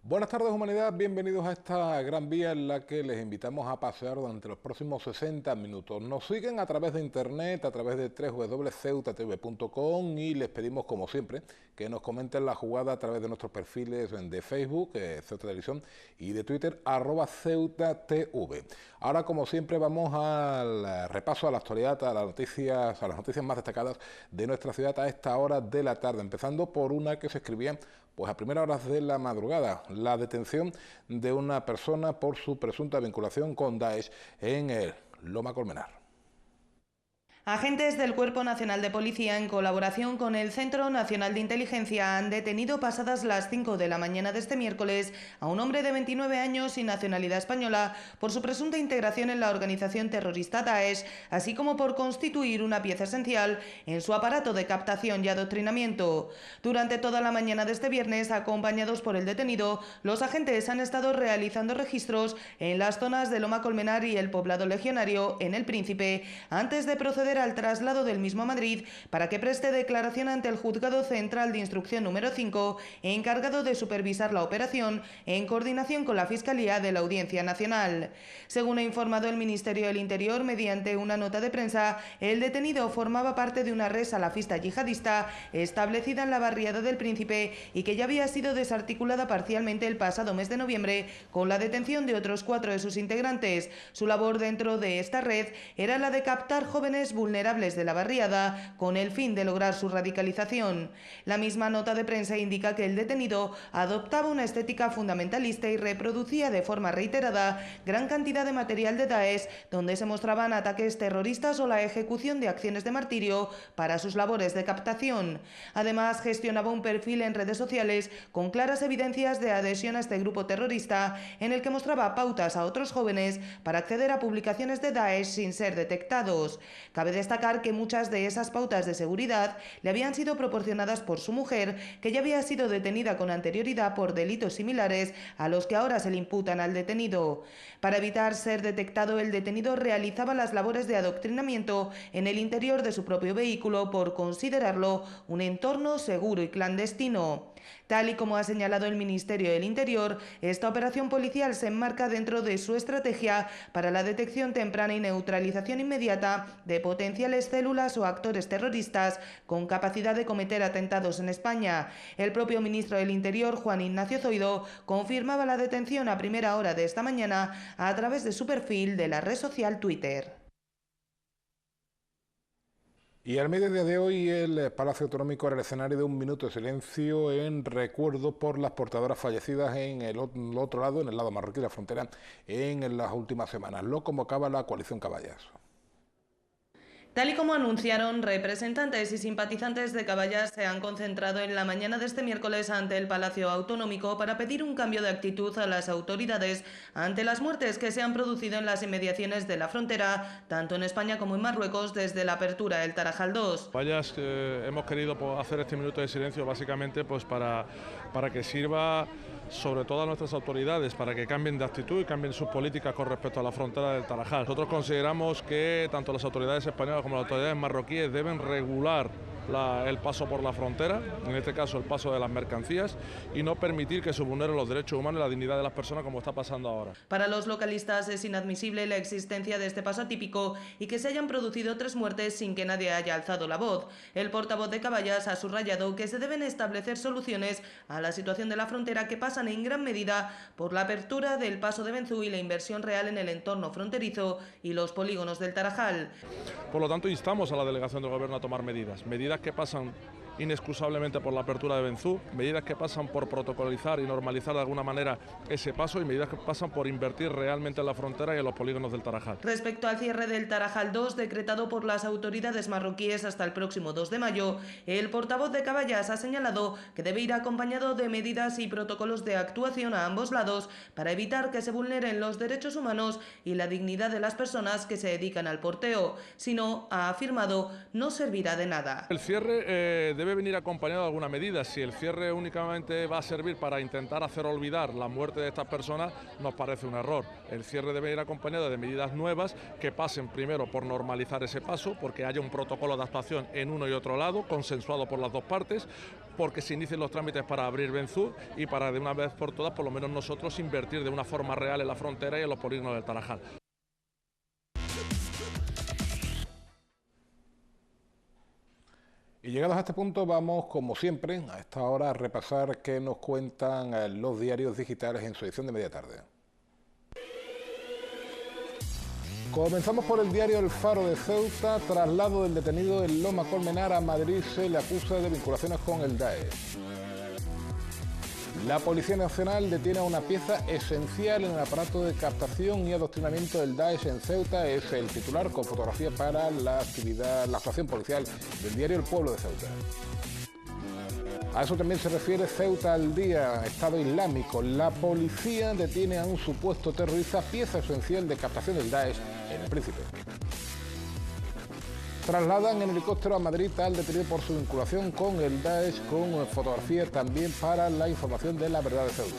Buenas tardes, humanidad, bienvenidos a esta gran vía en la que les invitamos a pasear durante los próximos 60 minutos. Nos siguen a través de internet, a través de www.ceutatv.com y les pedimos, como siempre, que nos comenten la jugada a través de nuestros perfiles de Facebook, Ceuta Televisión, y de Twitter, @CeutaTV. Ahora, como siempre, vamos al repaso a la actualidad, a las noticias más destacadas de nuestra ciudad a esta hora de la tarde, empezando por una que se escribía pues a primeras horas de la madrugada, la detención de una persona por su presunta vinculación con Daesh en el Loma Colmenar. Agentes del Cuerpo Nacional de Policía, en colaboración con el Centro Nacional de Inteligencia, han detenido pasadas las 5 de la mañana de este miércoles a un hombre de 29 años y nacionalidad española por su presunta integración en la organización terrorista Daesh, así como por constituir una pieza esencial en su aparato de captación y adoctrinamiento. Durante toda la mañana de este viernes, acompañados por el detenido, los agentes han estado realizando registros en las zonas de Loma Colmenar y el Poblado Legionario en El Príncipe, antes de proceder al traslado del mismo a Madrid para que preste declaración ante el Juzgado Central de Instrucción número 5, encargado de supervisar la operación en coordinación con la Fiscalía de la Audiencia Nacional. Según ha informado el Ministerio del Interior mediante una nota de prensa, el detenido formaba parte de una red salafista yihadista establecida en la barriada del Príncipe y que ya había sido desarticulada parcialmente el pasado mes de noviembre con la detención de otros 4 de sus integrantes. Su labor dentro de esta red era la de captar jóvenes vulnerables de la barriada con el fin de lograr su radicalización. La misma nota de prensa indica que el detenido adoptaba una estética fundamentalista y reproducía de forma reiterada gran cantidad de material de Daesh donde se mostraban ataques terroristas o la ejecución de acciones de martirio para sus labores de captación. Además, gestionaba un perfil en redes sociales con claras evidencias de adhesión a este grupo terrorista en el que mostraba pautas a otros jóvenes para acceder a publicaciones de Daesh sin ser detectados. Cabe destacar que muchas de esas pautas de seguridad le habían sido proporcionadas por su mujer, que ya había sido detenida con anterioridad por delitos similares a los que ahora se le imputan al detenido. Para evitar ser detectado, el detenido realizaba las labores de adoctrinamiento en el interior de su propio vehículo por considerarlo un entorno seguro y clandestino. Tal y como ha señalado el Ministerio del Interior, esta operación policial se enmarca dentro de su estrategia para la detección temprana y neutralización inmediata de potenciales células o actores terroristas con capacidad de cometer atentados en España. El propio ministro del Interior, Juan Ignacio Zoido, confirmaba la detención a primera hora de esta mañana a través de su perfil de la red social Twitter. Y al mediodía de hoy el Palacio Autonómico era el escenario de un minuto de silencio en recuerdo por las portadoras fallecidas en el otro lado, en el lado marroquí de la frontera, en las últimas semanas. Lo convocaba la coalición Caballas. Tal y como anunciaron, representantes y simpatizantes de Caballas se han concentrado en la mañana de este miércoles ante el Palacio Autonómico para pedir un cambio de actitud a las autoridades ante las muertes que se han producido en las inmediaciones de la frontera, tanto en España como en Marruecos, desde la apertura del Tarajal 2. Caballas, hemos querido hacer este minuto de silencio básicamente para que sirva sobre todo a nuestras autoridades para que cambien de actitud y cambien sus políticas con respecto a la frontera del Tarajal. Nosotros consideramos que tanto las autoridades españolas como las autoridades marroquíes deben regular el paso por la frontera, en este caso el paso de las mercancías, y no permitir que se vulneren los derechos humanos y la dignidad de las personas como está pasando ahora. Para los localistas es inadmisible la existencia de este paso atípico y que se hayan producido 3 muertes sin que nadie haya alzado la voz. El portavoz de Caballas ha subrayado que se deben establecer soluciones a la situación de la frontera que pasan en gran medida por la apertura del paso de Benzú y la inversión real en el entorno fronterizo y los polígonos del Tarajal. Por lo tanto, instamos a la delegación del Gobierno a tomar medidas que pasan inexcusablemente por la apertura de Benzú, medidas que pasan por protocolizar y normalizar de alguna manera ese paso y medidas que pasan por invertir realmente en la frontera y en los polígonos del Tarajal. Respecto al cierre del Tarajal 2, decretado por las autoridades marroquíes hasta el próximo 2 de mayo, el portavoz de Caballas ha señalado que debe ir acompañado de medidas y protocolos de actuación a ambos lados para evitar que se vulneren los derechos humanos y la dignidad de las personas que se dedican al porteo. Si no, ha afirmado, no servirá de nada. El cierre debe debe venir acompañado de alguna medida. Si el cierre únicamente va a servir para intentar hacer olvidar la muerte de estas personas, nos parece un error. El cierre debe ir acompañado de medidas nuevas que pasen primero por normalizar ese paso, porque haya un protocolo de actuación en uno y otro lado, consensuado por las dos partes, porque se inicien los trámites para abrir Benzú y para de una vez por todas, por lo menos nosotros, invertir de una forma real en la frontera y en los polígonos del Tarajal. Y llegados a este punto vamos, como siempre, a esta hora a repasar qué nos cuentan los diarios digitales en su edición de media tarde. Comenzamos por el diario El Faro de Ceuta. Traslado del detenido en Loma Colmenar a Madrid, se le acusa de vinculaciones con el Daesh. La Policía Nacional detiene a una pieza esencial en el aparato de captación y adoctrinamiento del Daesh en Ceuta. Es el titular con fotografía para la actuación policial del diario El Pueblo de Ceuta. A eso también se refiere Ceuta al Día, Estado Islámico. La policía detiene a un supuesto terrorista, pieza esencial de captación del Daesh en El Príncipe. Trasladan en helicóptero a Madrid al detenido por su vinculación con el Daesh, con fotografía también para la información de la verdad de Ceuta.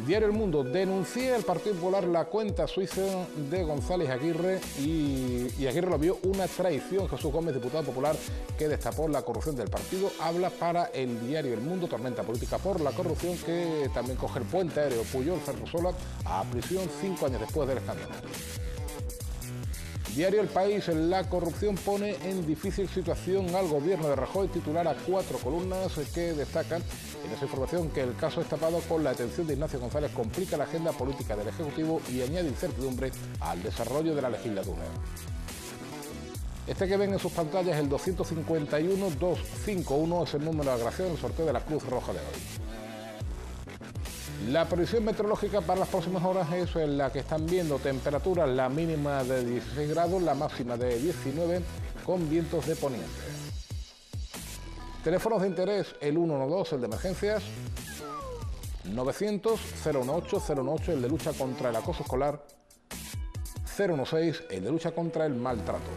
Diario El Mundo denuncia al Partido Popular la cuenta suiza de González Aguirre y Aguirre lo vio una traición. Jesús Gómez, diputado popular que destapó la corrupción del partido, habla para el diario El Mundo. Tormenta política por la corrupción, que también coge el puente aéreo Puyol Ferrusola a prisión 5 años después del escándalo. Diario El País, la corrupción pone en difícil situación al gobierno de Rajoy, titular a 4 columnas que destacan en esa información que el caso destapado con la detención de Ignacio González complica la agenda política del Ejecutivo y añade incertidumbre al desarrollo de la legislatura. Este que ven en sus pantallas es el 251-251, es el número de agraciado en el sorteo de la Cruz Roja de hoy. La previsión meteorológica para las próximas horas es en la que están viendo temperaturas, la mínima de 16 grados, la máxima de 19, con vientos de poniente. Teléfonos de interés, el 112, el de emergencias, 900-018-018, el de lucha contra el acoso escolar, 016, el de lucha contra el maltrato.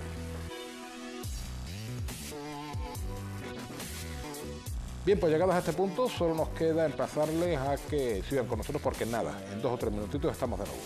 Bien, pues llegados a este punto, solo nos queda emplazarles a que sigan con nosotros porque nada, en 2 o 3 minutitos estamos de nuevo.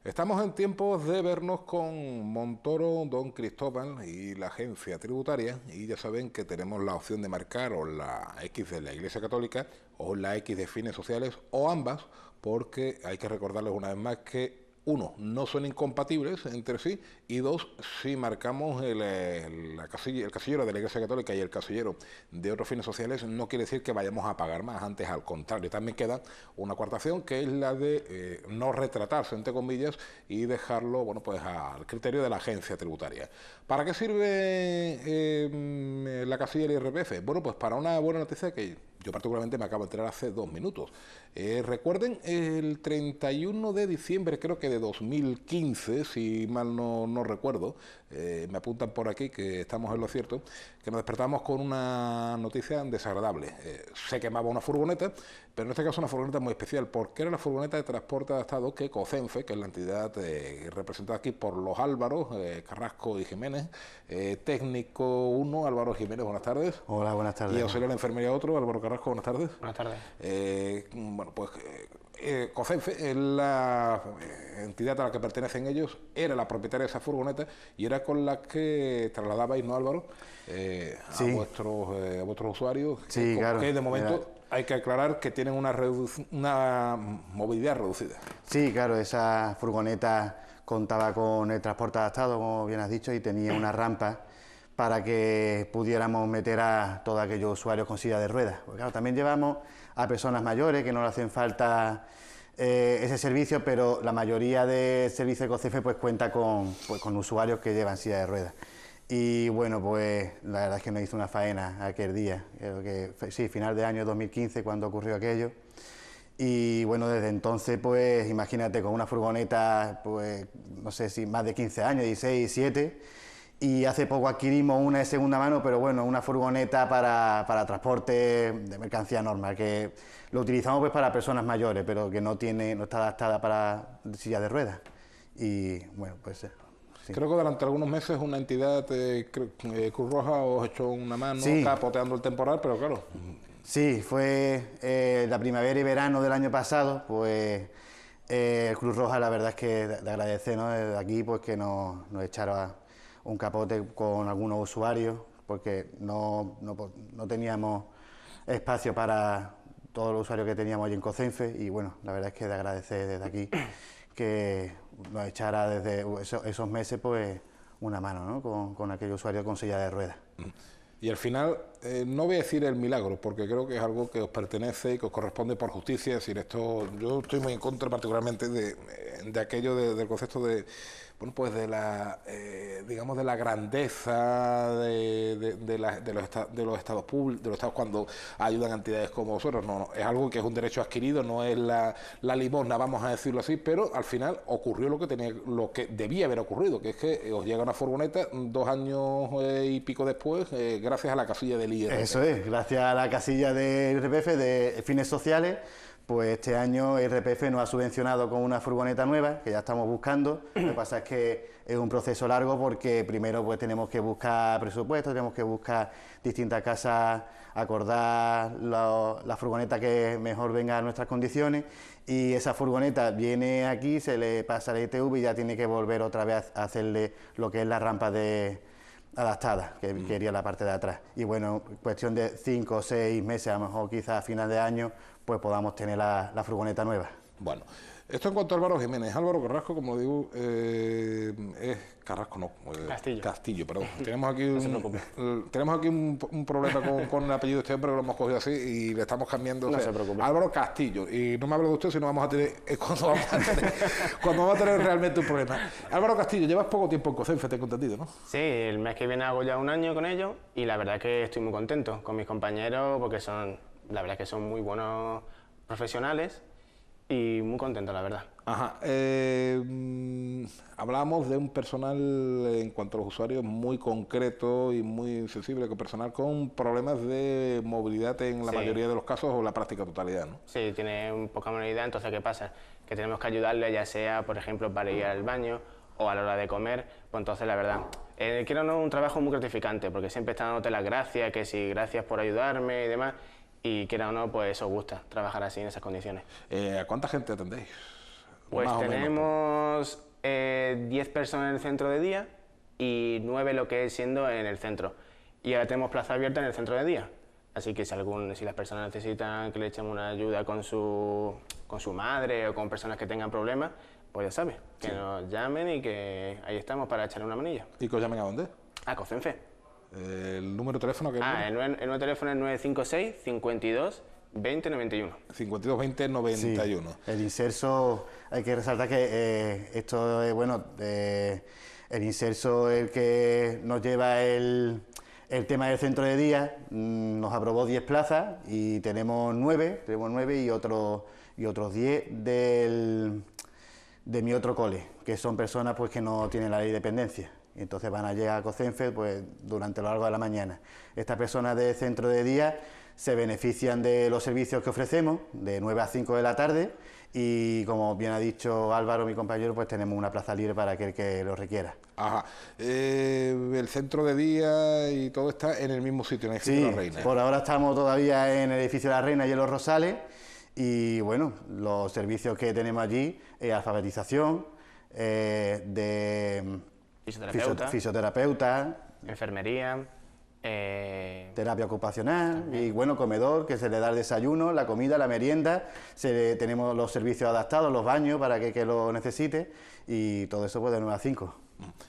Estamos en tiempos de vernos con Montoro, don Cristóbal y la agencia tributaria, y ya saben que tenemos la opción de marcar o la X de la Iglesia Católica o la X de fines sociales o ambas, porque hay que recordarles una vez más que uno, no son incompatibles entre sí, y dos, si marcamos el casillero de la Iglesia Católica y el casillero de otros fines sociales, no quiere decir que vayamos a pagar más, antes al contrario. También queda una cuarta opción, que es la de no retratarse, entre comillas, y dejarlo, bueno, pues al criterio de la agencia tributaria. ¿Para qué sirve la casilla del IRPF? Bueno, pues para una buena noticia que yo particularmente me acabo de enterar hace 2 minutos. Recuerden, el 31 de diciembre, creo que de 2015, si mal no recuerdo, me apuntan por aquí que estamos en lo cierto, que nos despertamos con una noticia desagradable. Se quemaba una furgoneta, pero en este caso una furgoneta muy especial, porque era la furgoneta de transporte adaptado que COCENFE, que es la entidad representada aquí por los Álvaros, Carrasco y Jiménez, técnico 1, Álvaro Jiménez, buenas tardes. Hola, buenas tardes. Y auxiliar de enfermería otro, Álvaro Carrasco, buenas tardes. Buenas tardes. Bueno, pues COCENFE es la entidad a la que pertenecen ellos, era la propietaria de esa furgoneta y era con la que trasladabais, ¿no, Álvaro? Sí. A vuestros usuarios, sí, claro. Que de momento hay que aclarar que tienen una movilidad reducida. Sí, claro, esa furgoneta contaba con el transporte adaptado, como bien has dicho, y tenía una rampa para que pudiéramos meter a todos aquellos usuarios con silla de ruedas. Porque claro, también llevamos a personas mayores que no le hacen falta ese servicio, pero la mayoría de servicios de COCENFE pues cuenta con usuarios que llevan silla de ruedas. Y bueno, pues la verdad es que nos hizo una faena aquel día, creo que sí, final de año 2015 cuando ocurrió aquello. Y bueno, desde entonces, pues imagínate, con una furgoneta, pues no sé si más de 15 años, 16, 17, y hace poco adquirimos una de segunda mano, pero bueno, una furgoneta para transporte de mercancía normal, que lo utilizamos pues para personas mayores, pero que no está adaptada para sillas de ruedas. Y bueno, pues sí. Creo que durante algunos meses una entidad, Cruz Roja, os echó una mano, sí, capoteando el temporal, pero claro. Sí, fue la primavera y verano del año pasado, pues Cruz Roja, la verdad es que de agradecer, ¿no?, desde aquí, pues que nos echara un capote con algunos usuarios, porque no teníamos espacio para todos los usuarios que teníamos allí en COCENFE, y bueno, la verdad es que de agradecer desde aquí que nos echara desde esos meses pues una mano, ¿no?, con aquellos usuarios con silla de ruedas. Y al final, no voy a decir el milagro, porque creo que es algo que os pertenece y que os corresponde por justicia. Es decir, esto, yo estoy muy en contra particularmente de aquello del concepto de, bueno, pues de la, digamos, de la grandeza de los estados públicos, de los estados cuando ayudan a entidades como vosotros. No, es algo que es un derecho adquirido, no es la limosna, vamos a decirlo así, pero al final ocurrió lo que debía haber ocurrido, que es que os llega una furgoneta 2 años y pico después, gracias a la casilla del IRPF. Eso es, gracias a la casilla de IRPF de fines sociales, pues este año IRPF nos ha subvencionado con una furgoneta nueva, que ya estamos buscando. Lo que pasa es que es un proceso largo porque primero pues tenemos que buscar presupuestos, tenemos que buscar distintas casas, acordar la furgoneta que mejor venga a nuestras condiciones, y esa furgoneta viene aquí, se le pasa la ITV y ya tiene que volver otra vez a hacerle lo que es la rampa adaptada, que iría la parte de atrás. Y bueno, cuestión de 5 o 6 meses, a lo mejor quizás a final de año, pues podamos tener la furgoneta nueva. Bueno, esto en cuanto a Álvaro Jiménez. Álvaro Carrasco, como digo, es Carrasco, no, Castillo, perdón. Tenemos aquí un problema con el apellido de este hombre, que lo hemos cogido así y le estamos cambiando. No se preocupe. Álvaro Castillo, y no me hablo de usted, sino vamos a tener cuando vamos a tener realmente un problema. Álvaro Castillo, llevas poco tiempo en COCENFE, tengo entendido, ¿no? Sí, el mes que viene hago ya 1 año con ellos y la verdad es que estoy muy contento con mis compañeros porque la verdad es que son muy buenos profesionales y muy contento, la verdad. Ajá. Hablamos de un personal, en cuanto a los usuarios, muy concreto y muy sensible, con personal con problemas de movilidad en la mayoría de los casos o la práctica totalidad, ¿no? Sí, tiene poca movilidad, entonces ¿qué pasa? Que tenemos que ayudarle, ya sea, por ejemplo, para ir al baño o a la hora de comer, pues entonces la verdad, quiero no un trabajo muy gratificante, porque siempre están dándote las gracias, que sí, gracias por ayudarme y demás, y quiera o no, pues eso gusta, trabajar así en esas condiciones. ¿A cuánta gente atendéis? Pues más o menos. tenemos 10 personas en el centro de día y 9 lo que es siendo en el centro. Y ahora tenemos plaza abierta en el centro de día. Así que si las personas necesitan que le echemos una ayuda con su madre o con personas que tengan problemas, pues ya sabes, que nos llamen y que ahí estamos para echarle una manilla. ¿Y que os llamen a dónde? A Cocenfe. El número de teléfono que El nuevo teléfono es 956 52 20 91. 52 20 91. Sí, el Inserso, hay que resaltar que esto es, bueno, el Inserso es el que nos lleva el tema del centro de día, nos aprobó 10 plazas y tenemos 9 y otros 10 de mi otro cole, que son personas pues que no tienen la ley de dependencia. Entonces van a llegar a Cocenfe pues, durante lo largo de la mañana. Estas personas de centro de día se benefician de los servicios que ofrecemos, de 9 a 5 de la tarde, y como bien ha dicho Álvaro, mi compañero, pues tenemos una plaza libre para aquel que lo requiera. Ajá. El centro de día y todo está en el mismo sitio, en el edificio de la Reina. Por ahora estamos todavía en el edificio de la Reina y en Los Rosales, y bueno, los servicios que tenemos allí es alfabetización, de fisioterapeuta, enfermería, terapia ocupacional y bueno, comedor, que se le da el desayuno, la comida, la merienda, tenemos los servicios adaptados, los baños para que lo necesite y todo eso pues de 9 a 5.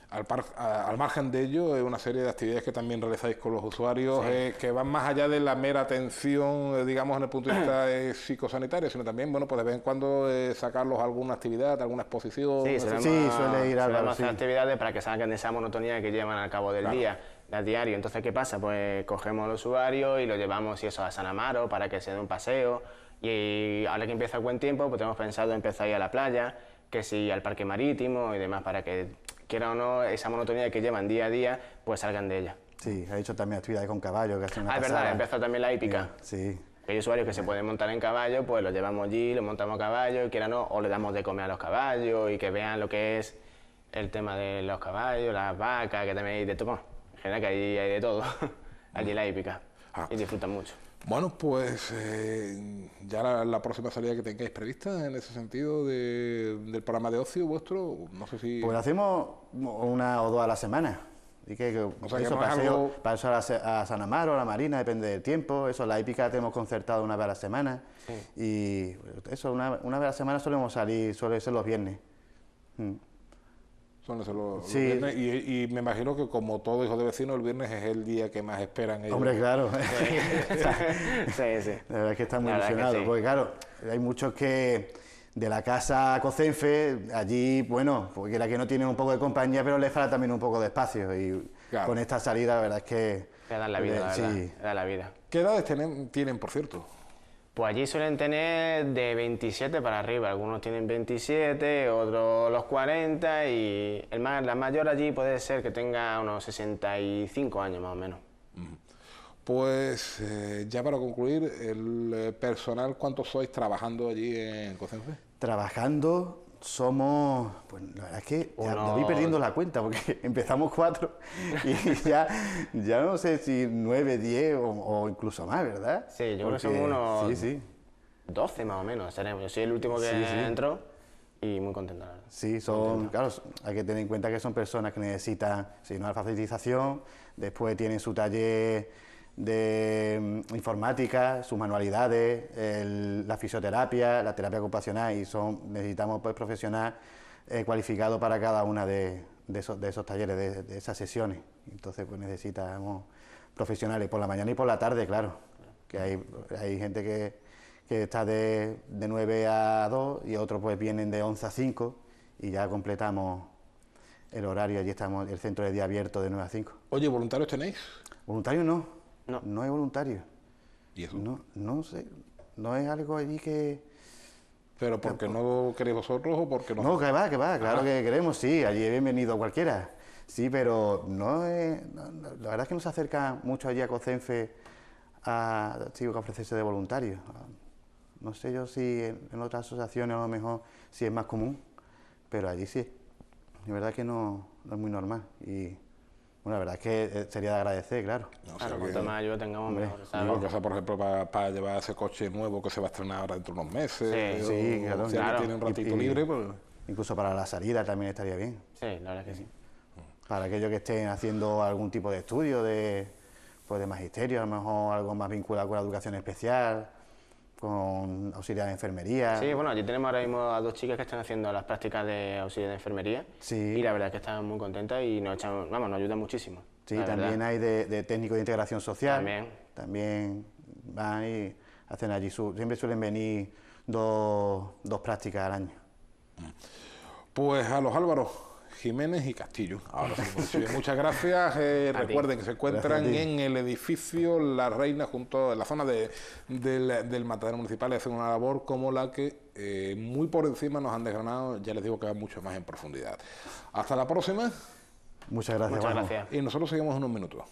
Al margen de ello, es una serie de actividades que también realizáis con los usuarios, que van más allá de la mera atención, digamos, en el punto de vista psicosanitario, sino también, bueno, pues de vez en cuando sacarlos a alguna actividad, alguna exposición. Sí, suele ir a hacer actividades para que salgan de esa monotonía que llevan al cabo del día, al diario. Entonces, ¿qué pasa? Pues cogemos al usuario y lo llevamos a San Amaro para que se dé un paseo. Y ahora que empieza el buen tiempo, pues tenemos pensado empezar a ir a la playa, que sí, al parque marítimo y demás, para que, quiera o no, esa monotonía que llevan día a día, pues salgan de ella. Sí, ha hecho también actividades con caballo, que hace una es pasada. verdad, empezó también la hípica. Sí. Hay usuarios que se pueden montar en caballo, pues los llevamos allí, los montamos a caballo, y quiera o no, o le damos de comer a los caballos y que vean lo que es el tema de los caballos, las vacas, que también hay de todo. En general que allí hay de todo, allí la hípica, y disfrutan mucho. Bueno, pues ya la próxima salida que tengáis prevista en ese sentido del programa de ocio vuestro, no sé si... Pues hacemos 1 o 2 a la semana. Y o sea, eso, que no paseo, es algo... paso a San Amaro, a la Marina, depende del tiempo. Eso, la hípica tenemos concertado 1 vez a la semana. Sí. Y eso, una vez a la semana solemos salir, suele ser los viernes. Son los viernes, y me imagino que como todo hijo de vecino, el viernes es el día que más esperan ellos. Hombre, claro. Sí. La verdad es que están muy ilusionados, porque claro, hay muchos que de la casa a Cocenfe, allí, bueno, porque la que no tienen un poco de compañía, pero les falta también un poco de espacio, y con esta salida la verdad es que... Le dan la vida, la verdad, le dan la vida. ¿Qué edades tienen, por cierto? Pues allí suelen tener de 27 para arriba, algunos tienen 27, otros los 40 y la mayor allí puede ser que tenga unos 65 años más o menos. Pues ya para concluir, el personal, ¿cuántos sois trabajando allí en Cocenfe? Trabajando somos, pues la verdad es que ya voy perdiendo la cuenta porque empezamos 4 y ya no sé si 9, 10 o incluso más, ¿verdad? Sí, yo creo que somos unos 12 más o menos seremos. Yo soy el último que entró y muy contento. Sí, claro, hay que tener en cuenta que son personas que necesitan una alfabetización, después tienen su taller de informática, sus manualidades, la fisioterapia, la terapia ocupacional y necesitamos pues profesional cualificado para cada una de esos talleres, de esas sesiones. Entonces pues necesitamos profesionales por la mañana y por la tarde, claro, que hay gente que está de 9 a 2 y otros pues vienen de 11 a 5 y ya completamos el horario, allí estamos, el centro de día abierto de 9 a 5. Oye, ¿voluntarios tenéis? ¿Voluntarios no? No hay voluntarios. ¿Y eso? No sé, no es algo allí que... ¿Pero porque no queréis vosotros o porque no? No, que va, claro que queremos, sí, allí es bienvenido cualquiera. Sí, pero la verdad es que no se acerca mucho allí a Cocenfe a ofrecerse de voluntarios. No sé yo si en otras asociaciones a lo mejor sí es más común, pero allí sí. La verdad es que no es muy normal. Y Bueno, la verdad es que sería de agradecer, claro. O sea Claro, que- cuanto más ayuda tengamos, mejor, Digo, ¿sabes? que sea, por ejemplo, para llevar ese coche nuevo que se va a estrenar ahora dentro de unos meses. Sí, sí, o claro, si alguien claro. tiene un ratito Y- libre, pues... Incluso para la salida también estaría bien. Sí, la verdad es que sí. Para aquellos que estén haciendo algún tipo de estudio pues de magisterio, a lo mejor algo más vinculado con la educación especial, con auxiliar de enfermería. Sí, bueno, allí tenemos ahora mismo a dos chicas que están haciendo las prácticas de auxilio de enfermería. Sí. Y la verdad es que están muy contentas y nos ayudan muchísimo. Sí, la también verdad. hay de técnico de integración social. También. También van y hacen allí siempre suelen venir dos prácticas al año. Pues a los Álvaros Jiménez y Castillo. Ahora sí, pues, sí, muchas gracias. ti. Recuerden que se encuentran Gracias a ti. en el edificio La Reina, junto en la zona del matadero municipal, y hacen una labor como la que muy por encima nos han desgranado. Ya les digo que va mucho más en profundidad. Hasta la próxima Muchas gracias, Muchas Juanjo. gracias. y nosotros seguimos en unos minutos.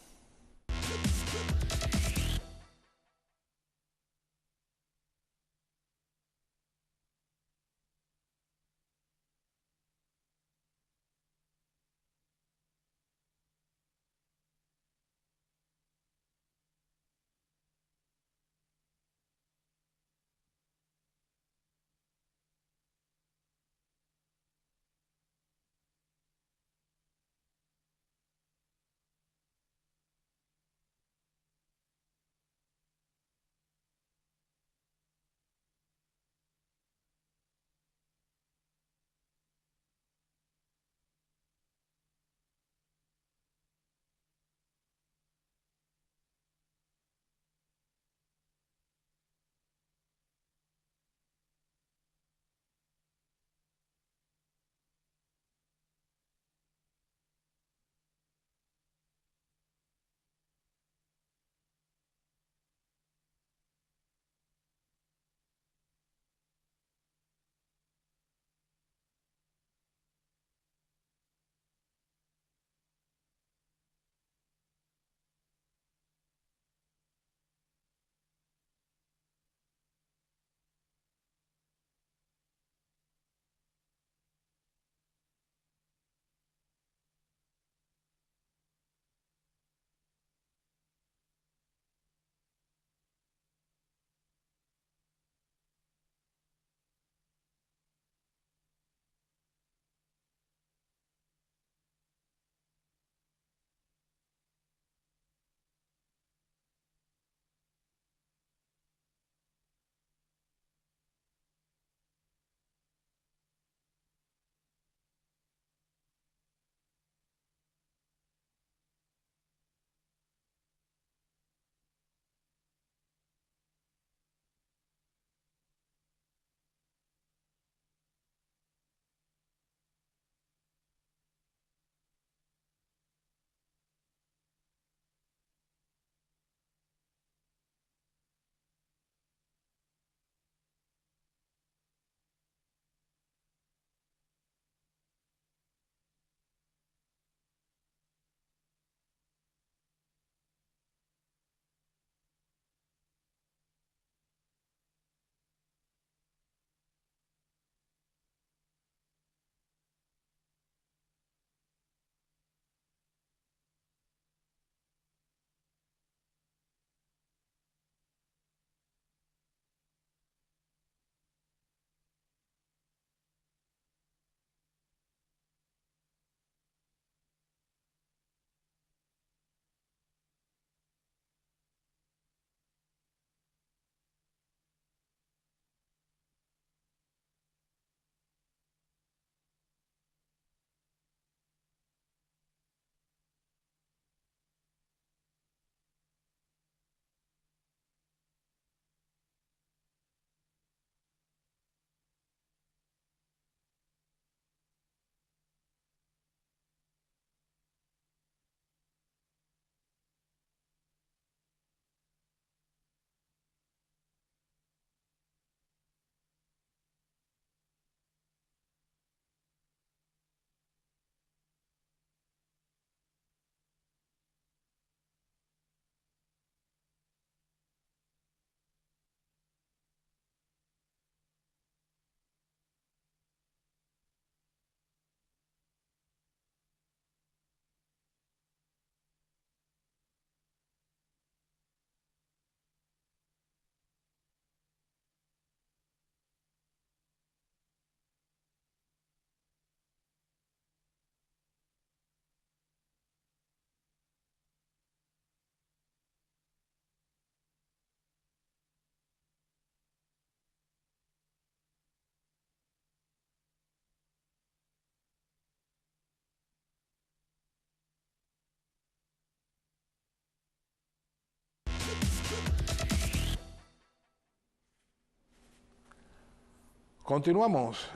Continuamos.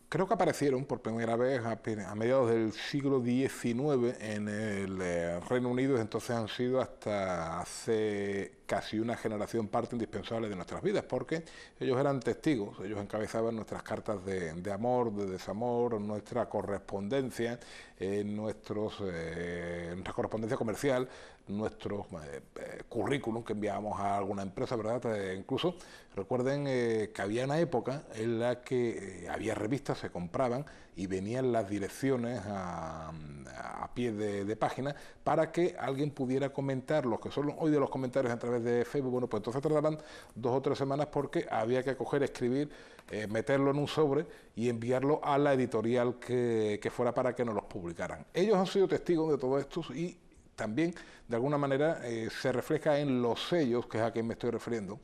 Creo que aparecieron por primera vez a mediados del siglo XIX en el Reino Unido, y entonces han sido hasta hace casi una generación parte indispensable de nuestras vidas, porque ellos eran testigos, ellos encabezaban nuestras cartas de amor, de desamor, nuestra correspondencia, nuestra correspondencia comercial, nuestros currículum que enviábamos a alguna empresa, ¿verdad? Incluso recuerden que había una época en la que había revistas, se compraban y venían las direcciones a pie de página para que alguien pudiera comentar los que son hoy de los comentarios a través de Facebook. Bueno, pues entonces tardaban 2 o 3 semanas porque había que coger, escribir, meterlo en un sobre y enviarlo a la editorial que fuera para que nos los publicaran. Ellos han sido testigos de todo esto y también, de alguna manera, se refleja en los sellos, que es a quien me estoy refiriendo,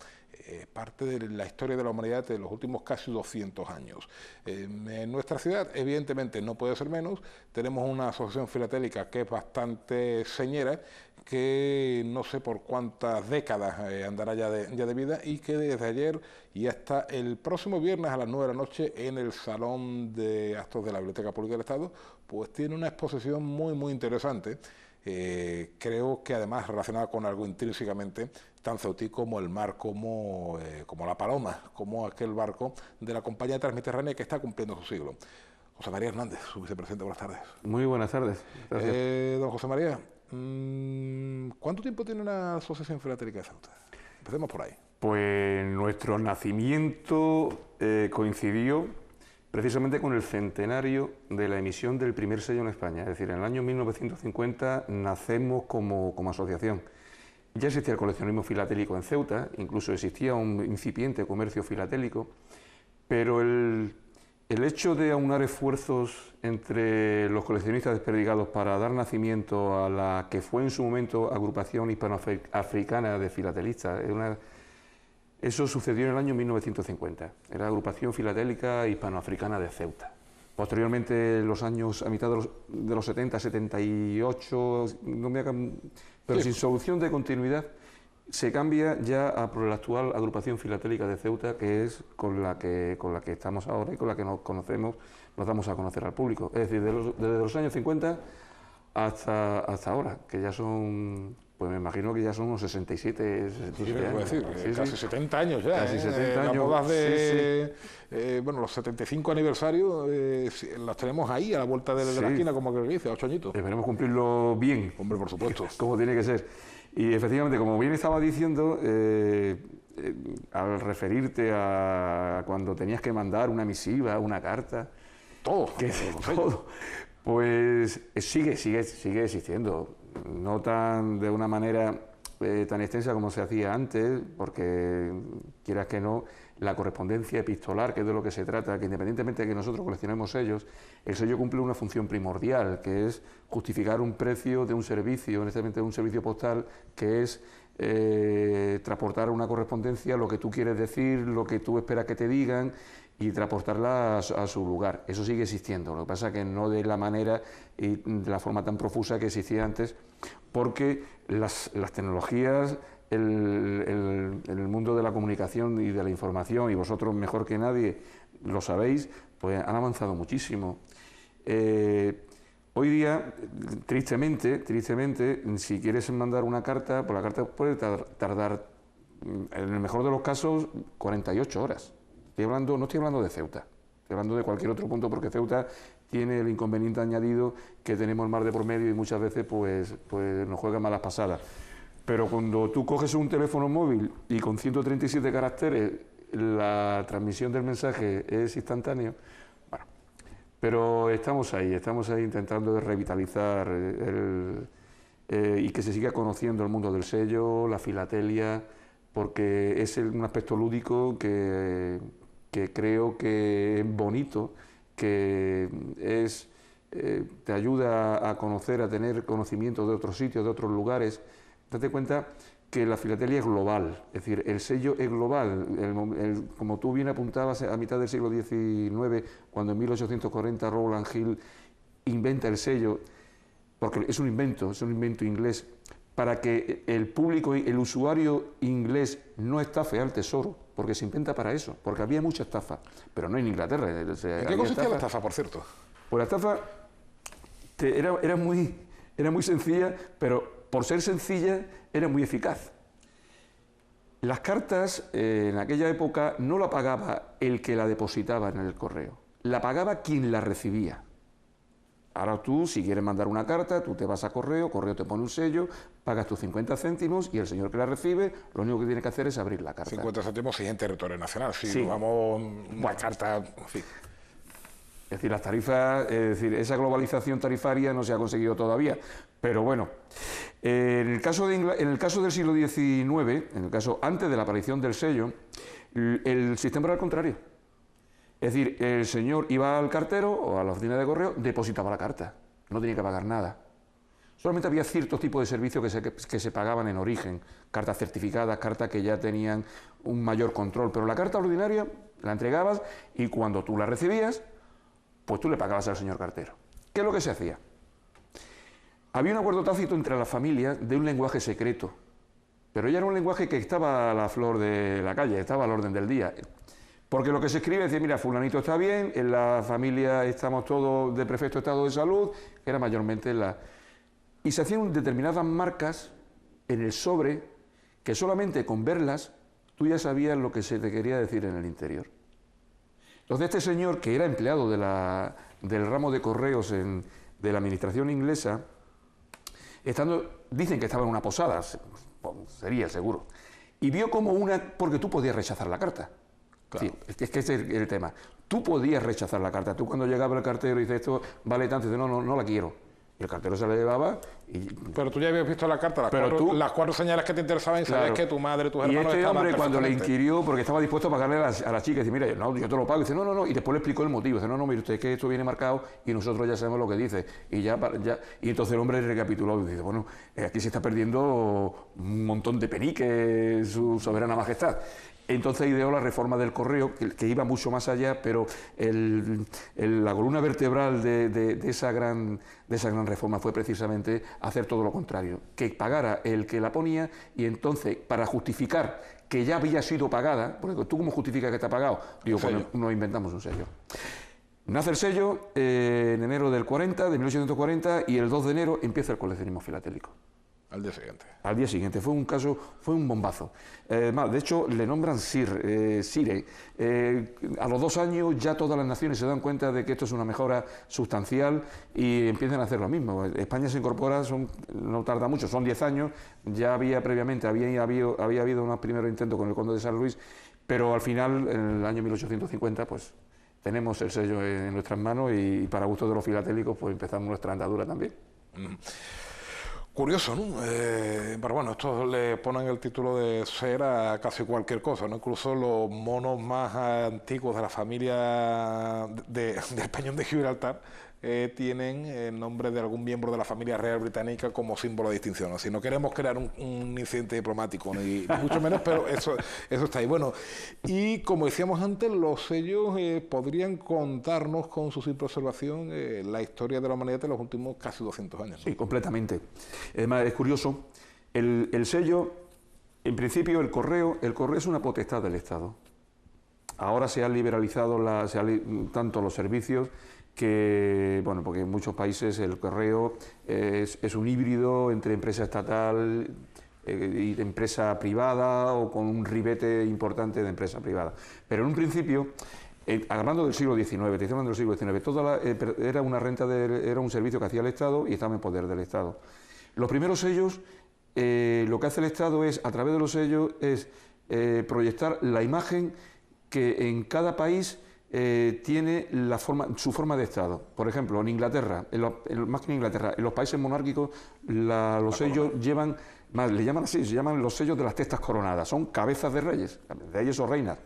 parte de la historia de la humanidad de los últimos casi 200 años. En nuestra ciudad, evidentemente, no puede ser menos. Tenemos una asociación filatélica que es bastante señera, que no sé por cuántas décadas andará ya de vida, y que desde ayer y hasta el próximo viernes a las 9 de la noche en el Salón de Actos de la Biblioteca Pública del Estado, pues tiene una exposición muy interesante. Creo que además relacionada con algo intrínsecamente tan ceutí como el mar, como la Paloma, como aquel barco de la compañía Transmiterránea que está cumpliendo su siglo. José María Hernández, su vicepresidente, buenas tardes. Muy buenas tardes. Don José María, ¿cuánto tiempo tiene la Asociación Filatélica de Ceuta? Empecemos por ahí. Pues nuestro nacimiento coincidió precisamente con el centenario de la emisión del primer sello en España. Es decir, en el año 1950 nacemos como asociación. Ya existía el coleccionismo filatélico en Ceuta, incluso existía un incipiente comercio filatélico, pero el hecho de aunar esfuerzos entre los coleccionistas desperdigados para dar nacimiento a la que fue en su momento Agrupación Hispanoafricana de Filatelistas, eso sucedió en el año 1950, era la Agrupación Filatélica Hispanoafricana de Ceuta. Posteriormente, a mitad de los 70, 78, pero sin solución de continuidad, se cambia ya por la actual Agrupación Filatélica de Ceuta, que es con la que estamos ahora y con la que nos damos a conocer al público. Es decir, desde los años 50 hasta ahora, que ya son... Pues me imagino que ya son unos 67 años. Decir, casi 70 años ya. Casi 70 años. Las bodas de los 75 aniversarios las tenemos ahí a la vuelta de la esquina, como que dice, 8 añitos. Esperemos cumplirlo bien. Hombre, por supuesto. Como tiene que ser. Y efectivamente, como bien estaba diciendo, al referirte a cuando tenías que mandar una misiva, una carta, todo, pues sigue existiendo. No de una manera tan extensa como se hacía antes, porque quieras que no, la correspondencia epistolar, que es de lo que se trata, que independientemente de que nosotros coleccionemos sellos, el sello cumple una función primordial, que es justificar un precio de un servicio, en este momento de un servicio postal, que es transportar una correspondencia, lo que tú quieres decir, lo que tú esperas que te digan, y transportarla a su lugar. Eso sigue existiendo, lo que pasa es que no de la manera y de la forma tan profusa que existía antes, porque las tecnologías, el mundo de la comunicación y de la información, y vosotros mejor que nadie lo sabéis, pues han avanzado muchísimo. Hoy día, tristemente, si quieres mandar una carta, pues la carta puede tardar, en el mejor de los casos, 48 horas. No estoy hablando de Ceuta, estoy hablando de cualquier otro punto, porque Ceuta tiene el inconveniente añadido que tenemos el mar de por medio y muchas veces pues nos juega malas pasadas. Pero cuando tú coges un teléfono móvil y con 137 caracteres la transmisión del mensaje es instantáneo, bueno, pero estamos ahí intentando revitalizar y que se siga conociendo el mundo del sello, la filatelia, porque es un aspecto lúdico que creo que es bonito, que te ayuda a conocer, a tener conocimiento de otros sitios, de otros lugares. Date cuenta que la filatelia es global, es decir, el sello es global. Como tú bien apuntabas, a mitad del siglo XIX, cuando en 1840 Rowland Hill inventa el sello, porque es un invento inglés, para que el público, el usuario inglés no estafe al tesoro, porque se inventa para eso, porque había mucha estafa, pero no en Inglaterra. O sea, ¿En qué consistía la estafa, por cierto? Pues la estafa era muy sencilla, pero por ser sencilla era muy eficaz. Las cartas en aquella época no la pagaba el que la depositaba en el correo, la pagaba quien la recibía. Ahora tú, si quieres mandar una carta, tú te vas a correo te pone un sello, pagas tus 50 céntimos y el señor que la recibe, lo único que tiene que hacer es abrir la carta. 50 céntimos si es en territorio nacional, si sí. nos vamos una carta, en fin. Es decir, las tarifas, esa globalización tarifaria no se ha conseguido todavía, pero bueno. En el caso del siglo XIX, en el caso antes de la aparición del sello, el sistema era al contrario. Es decir, el señor iba al cartero o a la oficina de correo, depositaba la carta, no tenía que pagar nada. Solamente había ciertos tipos de servicios que se pagaban en origen, cartas certificadas, cartas que ya tenían un mayor control, pero la carta ordinaria la entregabas y cuando tú la recibías, pues tú le pagabas al señor cartero. ¿Qué es lo que se hacía? Había un acuerdo tácito entre las familias de un lenguaje secreto, pero ya era un lenguaje que estaba a la flor de la calle, estaba al orden del día. Porque lo que se escribe es decir, mira, fulanito está bien, en la familia estamos todos de perfecto estado de salud, era mayormente la... Y se hacían determinadas marcas en el sobre, que solamente con verlas tú ya sabías lo que se te quería decir en el interior. Entonces este señor, que era empleado del ramo de correos de la administración inglesa, dicen que estaba en una posada, sería seguro, y vio como porque tú podías rechazar la carta. Claro. Sí, es que ese es el tema. Tú podías rechazar la carta. Tú cuando llegaba el cartero y dices esto vale tanto, y dices no la quiero. Y el cartero se la llevaba y... Pero tú ya habías visto la carta, las cuatro señales que te interesaban y sabías que tu madre, tus hermanos estaban. Y este hombre cuando le inquirió, porque estaba dispuesto a pagarle a la chica, dice, mira, yo te lo pago. Y dice, no. Y después le explicó el motivo. Dice, no, mire usted, es que esto viene marcado y nosotros ya sabemos lo que dice. Y entonces el hombre recapituló y dice, bueno, aquí se está perdiendo un montón de peniques, su soberana majestad. Entonces ideó la reforma del correo, que iba mucho más allá, pero la columna vertebral de esa gran reforma fue precisamente hacer todo lo contrario, que pagara el que la ponía y entonces, para justificar que ya había sido pagada, porque tú cómo justificas que está pagado, digo, pues nos inventamos un sello. Nace el sello en enero de 1840, y el 2 de enero empieza el coleccionismo filatélico. Al día siguiente. Al día siguiente. Fue un bombazo. De hecho, le nombran Sire. A los 2 años ya todas las naciones se dan cuenta de que esto es una mejora sustancial y empiezan a hacer lo mismo. España se incorpora, no tarda mucho, son 10 años. Ya previamente había habido unos primeros intentos con el conde de San Luis, pero al final, en el año 1850, pues tenemos el sello en nuestras manos y para gusto de los filatélicos, pues empezamos nuestra andadura también. Curioso, ¿no? Pero bueno, estos le ponen el título de ser a casi cualquier cosa, ¿no? Incluso los monos más antiguos de la familia del Peñón de Gibraltar tienen el nombre de algún miembro de la familia real británica como símbolo de distinción. ¿No? Si no queremos crear un incidente diplomático, ni mucho menos, pero eso está ahí. Bueno, y como decíamos antes, los sellos podrían contarnos con su simple observación la historia de la humanidad de los últimos casi 200 años, ¿no? Sí, completamente. Además, es curioso, el sello, en principio el correo es una potestad del Estado. Ahora se han liberalizado tanto los servicios que, bueno, porque en muchos países el correo es un híbrido entre empresa estatal y empresa privada o con un ribete importante de empresa privada. Pero en un principio, hablando del siglo XIX, te estoy hablando del siglo XIX, era un servicio que hacía el Estado y estaba en poder del Estado. Los primeros sellos, lo que hace el Estado es, a través de los sellos, es proyectar la imagen que en cada país tiene su forma de Estado. Por ejemplo, en Inglaterra, más que en Inglaterra, en los países monárquicos, los sellos le llaman así, se llaman los sellos de las testas coronadas, son cabezas de reyes o reinas.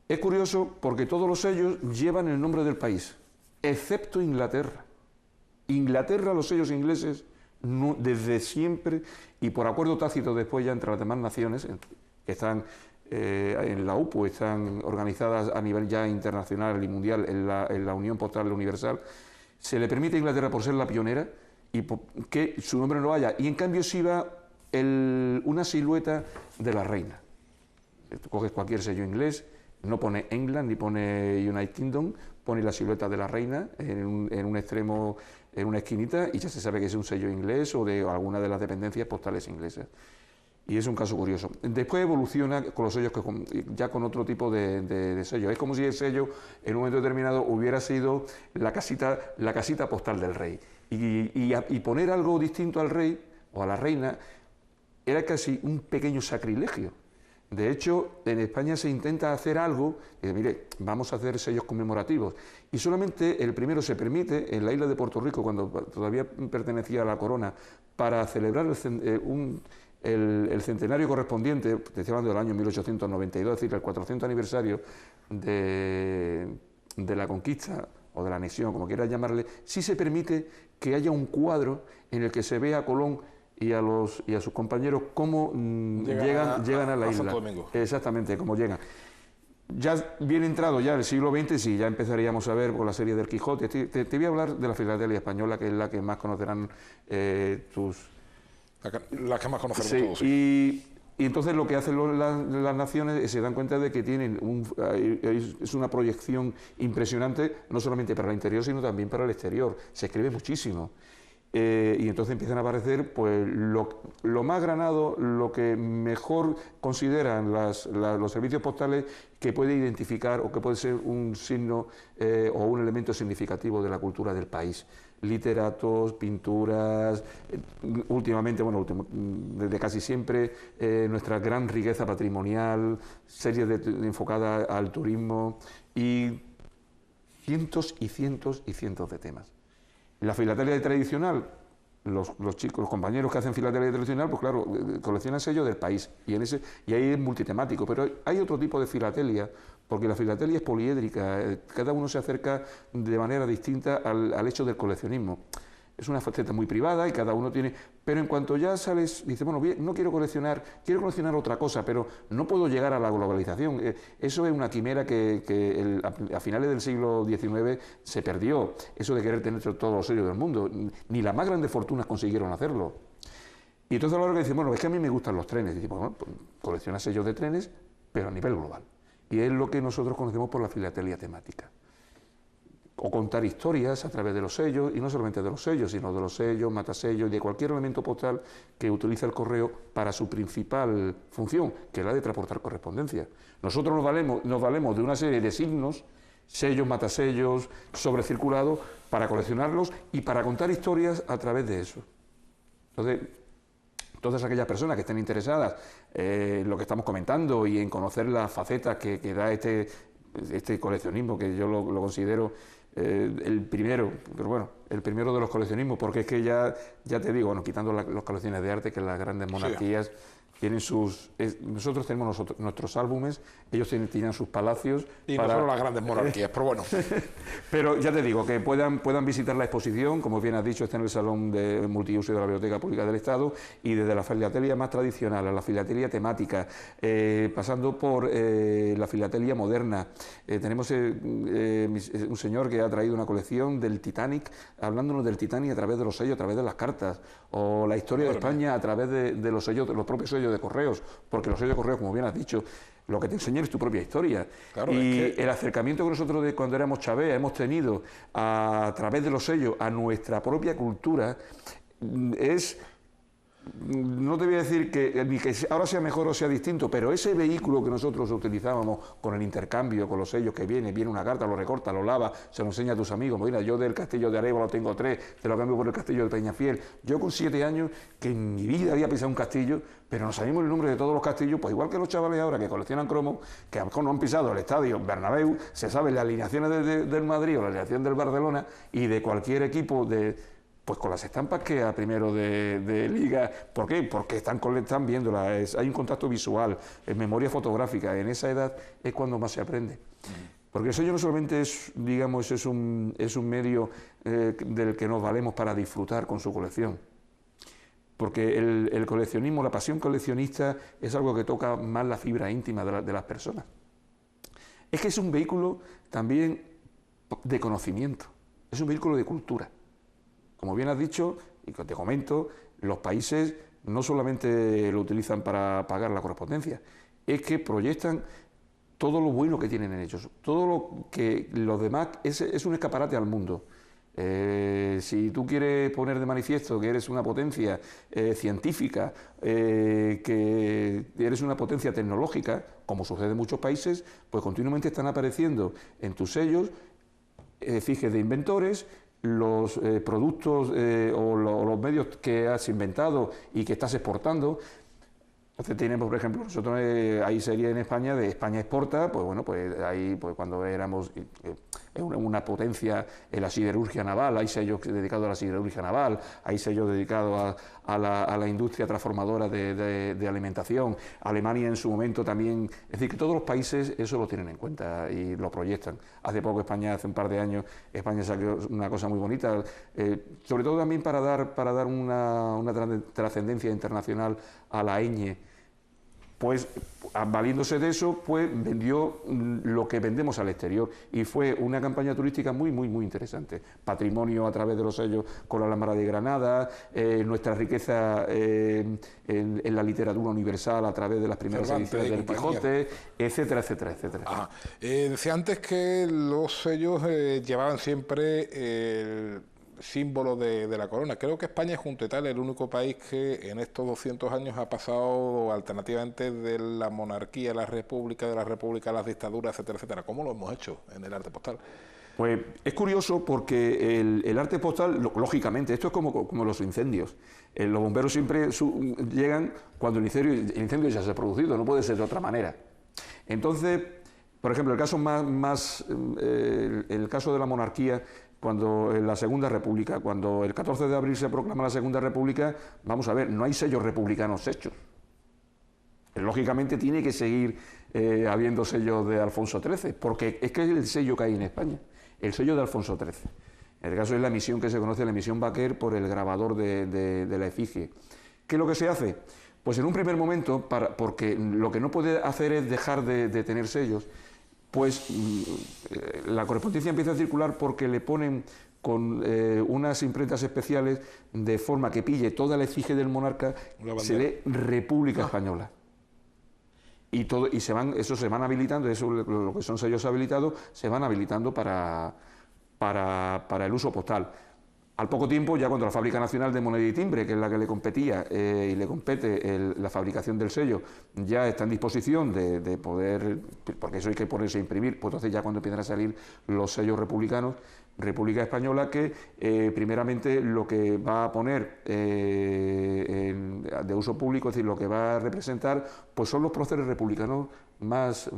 Es curioso porque todos los sellos llevan el nombre del país, excepto Inglaterra. Inglaterra, los sellos ingleses, no, desde siempre, y por acuerdo tácito después ya entre las demás naciones, que están en la UPO, están organizadas a nivel ya internacional y mundial en la Unión Postal Universal, se le permite a Inglaterra, por ser la pionera, y que su nombre no vaya, y en cambio sí va una silueta de la reina. Tú coges cualquier sello inglés, no pone England ni pone United Kingdom, pone la silueta de la reina en un extremo, en una esquinita, y ya se sabe que es un sello inglés o de alguna de las dependencias postales inglesas. Y es un caso curioso. Después evoluciona con los sellos ya con otro tipo de sellos. Es como si el sello en un momento determinado hubiera sido la casita postal del rey. Y poner algo distinto al rey o a la reina era casi un pequeño sacrilegio. De hecho, en España se intenta hacer algo, mire, vamos a hacer sellos conmemorativos, y solamente el primero se permite en la isla de Puerto Rico, cuando todavía pertenecía a la corona, para celebrar el centenario correspondiente, te estoy hablando del año 1892, es decir, el 400 aniversario de la conquista o de la anexión, como quieras llamarle, sí se permite que haya un cuadro en el que se vea a Colón y a sus compañeros cómo llegan a la isla. Santo Domingo. Exactamente, cómo llegan. Ya bien entrado ya el siglo XX, sí, ya empezaríamos a ver por la serie del Quijote. Te voy a hablar de la filatelia española, que es la que más conocerán tus... La que más conocemos Sí, todos. Sí. y entonces lo que hacen las naciones se dan cuenta de que tienen es una proyección impresionante, no solamente para el interior, sino también para el exterior. Se escribe muchísimo. Y entonces empiezan a aparecer pues, lo más granado, lo que mejor consideran los servicios postales que puede identificar o que puede ser un signo o un elemento significativo de la cultura del país. Literatos, pinturas, últimamente, bueno, desde casi siempre, nuestra gran riqueza patrimonial, series enfocadas al turismo y cientos y cientos y cientos de temas. La filatelia tradicional, los compañeros que hacen filatelia tradicional, pues claro, coleccionan sellos del país y ahí es multitemático, pero hay otro tipo de filatelia, porque la filatelia es poliédrica, cada uno se acerca de manera distinta al hecho del coleccionismo. Es una faceta muy privada y cada uno tiene... Pero en cuanto ya sales, dices, bueno, bien, no quiero coleccionar otra cosa, pero no puedo llegar a la globalización. Eso es una quimera que a finales del siglo XIX se perdió. Eso de querer tener todos los sellos del mundo. Ni las más grandes fortunas consiguieron hacerlo. Y entonces ahora que dicen, bueno, es que a mí me gustan los trenes. Y decimos, bueno, pues, colecciona sellos de trenes, pero a nivel global. Y es lo que nosotros conocemos por la filatelia temática. O contar historias a través de los sellos, y no solamente de los sellos, sino de los sellos, matasellos, y de cualquier elemento postal que utiliza el correo para su principal función, que es la de transportar correspondencia. Nosotros nos valemos de una serie de signos, sellos, matasellos, sobrecirculados, para coleccionarlos y para contar historias a través de eso. Entonces, todas aquellas personas que estén interesadas en lo que estamos comentando y en conocer las facetas que da este coleccionismo, que yo lo considero el primero de los coleccionismos, porque es que ya te digo, bueno, quitando las colecciones de arte, que las grandes monarquías tienen nosotros tenemos nuestros álbumes, ellos tenían sus palacios. Y no solo las grandes monarquías, pero bueno. Pero ya te digo, que puedan visitar la exposición, como bien has dicho, está en el Salón de Multiuso de la Biblioteca Pública del Estado, y desde la filatelia más tradicional a la filatelia temática, pasando por la filatelia moderna. Tenemos un señor que ha traído una colección del Titanic, hablándonos del Titanic a través de los sellos, a través de las cartas, o la historia de España a través de los sellos, de los propios sellos de correos, porque los sellos de correos, como bien has dicho, lo que te enseñan es tu propia historia. Claro, y el acercamiento que nosotros cuando éramos chavea hemos tenido a través de los sellos a nuestra propia cultura es... No te voy a decir ni que ahora sea mejor o sea distinto, pero ese vehículo que nosotros utilizábamos con el intercambio, con los sellos que viene una carta, lo recorta, lo lava, se lo enseña a tus amigos. Mira, yo del Castillo de Arévalo tengo 3, te lo cambio por el Castillo de Peñafiel. Yo con 7 años, que en mi vida había pisado un castillo, pero nos sabemos el nombre de todos los castillos, pues igual que los chavales ahora que coleccionan cromos, que a lo mejor no han pisado el estadio Bernabéu, se saben las alineaciones del Madrid o la alineación del Barcelona y de cualquier equipo pues con las estampas que a primero de liga. ¿Por qué? Porque están viéndolas, hay un contacto visual, memoria fotográfica. En esa edad es cuando más se aprende. Porque el sello no solamente es un medio del que nos valemos para disfrutar con su colección. Porque el coleccionismo, la pasión coleccionista, es algo que toca más la fibra íntima de las personas. Es que es un vehículo también de conocimiento, es un vehículo de cultura. Como bien has dicho, y te comento, los países no solamente lo utilizan para pagar la correspondencia, es que proyectan todo lo bueno que tienen en ellos, todo lo que los demás es un escaparate al mundo. Si tú quieres poner de manifiesto que eres una potencia científica, que eres una potencia tecnológica, como sucede en muchos países, pues continuamente están apareciendo en tus sellos fiches de inventores, los productos o los medios que has inventado y que estás exportando. Entonces tenemos, por ejemplo, nosotros hay series en España de España exporta, pues bueno, pues ahí pues cuando éramos una potencia en la siderurgia naval, hay sellos dedicados a la siderurgia naval, hay sellos dedicados a la industria transformadora de alimentación. Alemania en su momento también, es decir, que todos los países eso lo tienen en cuenta y lo proyectan. Hace poco España, hace un par de años, España sacó una cosa muy bonita, sobre todo también para dar una trascendencia internacional a la ñ. Pues valiéndose de eso, pues vendió lo que vendemos al exterior y fue una campaña turística muy interesante. Patrimonio a través de los sellos con la Alhambra de Granada, nuestra riqueza en la literatura universal a través de las primeras ediciones del Quijote, etcétera, etcétera, etcétera. Decía antes que los sellos llevaban siempre el símbolo de la corona. Creo que España es junto a Italia el único país que en estos 200 años ha pasado alternativamente de la monarquía a la república, de la república a las dictaduras, etcétera, etcétera. ¿Cómo lo hemos hecho en el arte postal? Pues es curioso porque el arte postal, lógicamente, esto es como los incendios. Los bomberos siempre llegan cuando el incendio ya se ha producido, no puede ser de otra manera. Entonces, por ejemplo, el caso de la monarquía, cuando en la Segunda República, cuando el 14 de abril se proclama la Segunda República, vamos a ver, no hay sellos republicanos hechos. Lógicamente tiene que seguir habiendo sellos de Alfonso XIII, porque es que es el sello que hay en España, el sello de Alfonso XIII. En el caso es la emisión que se conoce, la emisión Baquer, por el grabador de la efigie. ¿Qué es lo que se hace? Pues en un primer momento, porque lo que no puede hacer es dejar de tener sellos, pues la correspondencia empieza a circular porque le ponen con unas imprentas especiales de forma que pille toda la efigie del monarca, se lee República Española. Y eso se van habilitando, eso lo que son sellos habilitados, se van habilitando para el uso postal. Al poco tiempo, ya cuando la Fábrica Nacional de Moneda y Timbre, que es la que le competía y le compete la fabricación del sello, ya está en disposición de poder, porque eso hay que ponerse a imprimir, pues entonces ya cuando empiezan a salir los sellos republicanos, República Española, que primeramente lo que va a poner de uso público, es decir, lo que va a representar, pues son los próceres republicanos más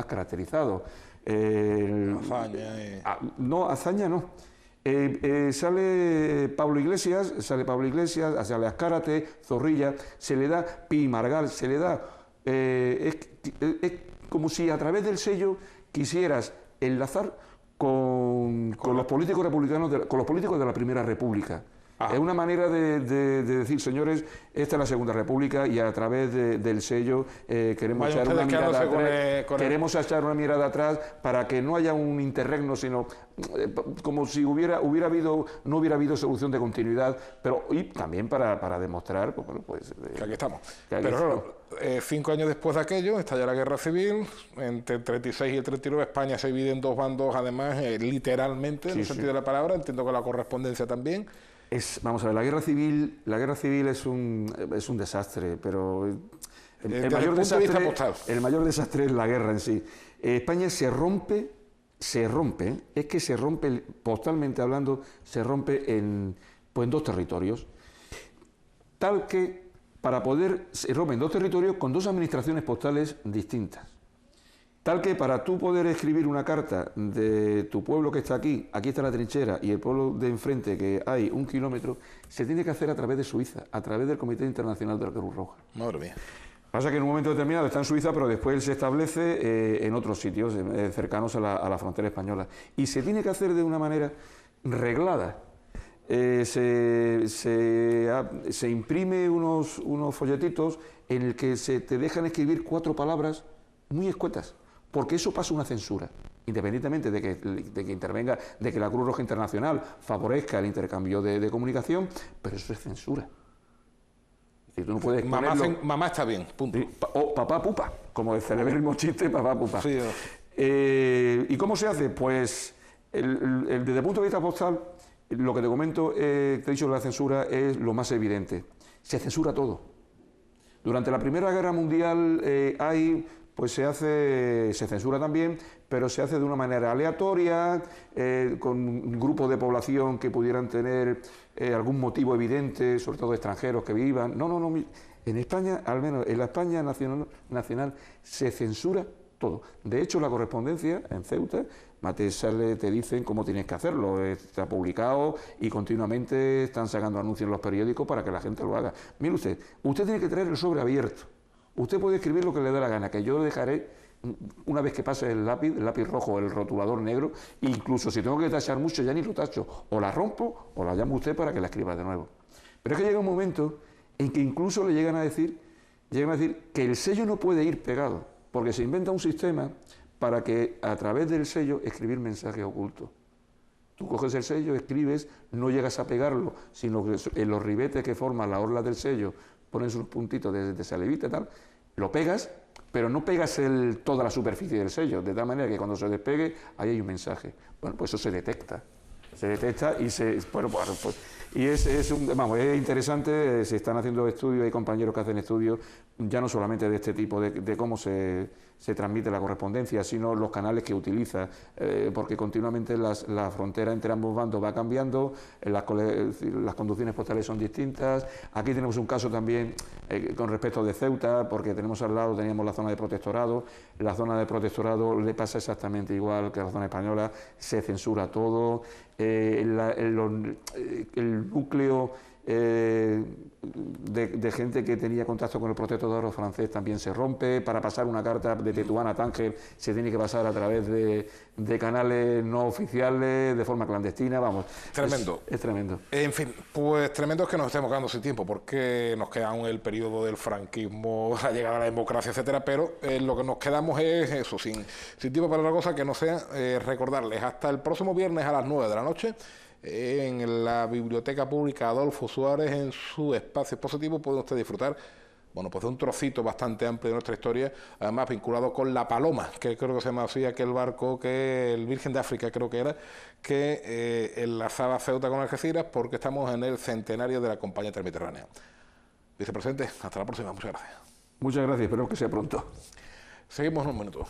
caracterizados. Hazaña. No, hazaña no. Sale Pablo Iglesias, sale Azcárate, Zorrilla, se le da Pi Margal, se le da... es como si a través del sello quisieras enlazar con los políticos republicanos, con los políticos de la Primera República. Es una manera de decir, señores, esta es la Segunda República y a través del sello queremos echar una mirada atrás para que no haya un interregno, sino como si no hubiera habido solución de continuidad, pero y también para demostrar pues, que aquí estamos. Pero claro, 5 años después de aquello, estalla la Guerra Civil, entre el 36 y el 39 España se divide en dos bandos, además, literalmente, en el sentido de la palabra, entiendo que la correspondencia también. Vamos a ver, la guerra civil es un desastre, pero el mayor desastre es la guerra en sí. España se rompe, postalmente hablando, se rompe en dos territorios, tal que se rompe en dos territorios con dos administraciones postales distintas. Tal que para tú poder escribir una carta de tu pueblo que está aquí está la trinchera, y el pueblo de enfrente, que hay 1 kilómetro, se tiene que hacer a través de Suiza, a través del Comité Internacional de la Cruz Roja. Madre mía. Pasa que en un momento determinado está en Suiza, pero después él se establece en otros sitios cercanos a la frontera española. Y se tiene que hacer de una manera reglada. Se imprime unos folletitos en el que se te dejan escribir 4 palabras muy escuetas, porque eso pasa una censura, independientemente de que intervenga, de que la Cruz Roja Internacional favorezca el intercambio de comunicación, pero eso es censura. Es decir, tú no puedes Mamá, ponerlo... mamá está bien, punto. O papá pupa, como el celebérrimo chiste papá pupa. Sí. ¿Y cómo se hace? Pues desde el punto de vista postal, lo que te comento, te he dicho, la censura es lo más evidente. Se censura todo. Durante la Primera Guerra Mundial pues se censura también, pero se hace de una manera aleatoria, con un grupo de población que pudieran tener algún motivo evidente, sobre todo extranjeros que vivan. No, en España, al menos en la España nacional, se censura todo. De hecho, la correspondencia en Ceuta, te dicen cómo tienes que hacerlo, está publicado y continuamente están sacando anuncios en los periódicos para que la gente lo haga. Mire usted tiene que traer el sobre abierto. Usted puede escribir lo que le dé la gana, que yo lo dejaré una vez que pase el lápiz rojo, el rotulador negro, incluso si tengo que tachar mucho ya ni lo tacho, o la rompo o la llamo usted para que la escriba de nuevo. Pero es que llega un momento en que incluso le llegan a decir que el sello no puede ir pegado, porque se inventa un sistema para que a través del sello escribir mensajes ocultos. Tú coges el sello, escribes, no llegas a pegarlo, sino que en los ribetes que forman la orla del sello pones unos puntitos de salivita y tal, lo pegas, pero no pegas toda la superficie del sello, de tal manera que cuando se despegue, ahí hay un mensaje. Bueno, pues eso se detecta y es interesante, se están haciendo estudios, hay compañeros que hacen estudios ya no solamente de este tipo, de cómo se transmite la correspondencia, sino los canales que utiliza, porque continuamente la frontera entre ambos bandos va cambiando, las conducciones postales son distintas. Aquí tenemos un caso también con respecto de Ceuta, porque teníamos la zona de protectorado. La zona de protectorado le pasa exactamente igual que a la zona española, se censura todo, el núcleo de gente que tenía contacto con el protectorado francés también se rompe. Para pasar una carta de Tetuán a Tánger se tiene que pasar a través de canales no oficiales, de forma clandestina, vamos. Tremendo. Es tremendo. En fin, pues tremendo es que nos estemos quedando sin tiempo, porque nos queda aún el periodo del franquismo, la llegada a la democracia, etcétera, pero lo que nos quedamos es eso, sin tiempo para otra cosa que no sea recordarles hasta el próximo viernes a las 9 de la noche. En la Biblioteca Pública Adolfo Suárez, en su espacio expositivo, puede usted disfrutar, bueno, pues de un trocito bastante amplio de nuestra historia, además vinculado con La Paloma, que creo que se llama así aquel barco que el Virgen de África creo que era, que enlazaba Ceuta con Algeciras, porque estamos en el centenario de la Compañía Intermediterránea. Vicepresidente, hasta la próxima, muchas gracias. Muchas gracias, espero que sea pronto. Seguimos en un minuto.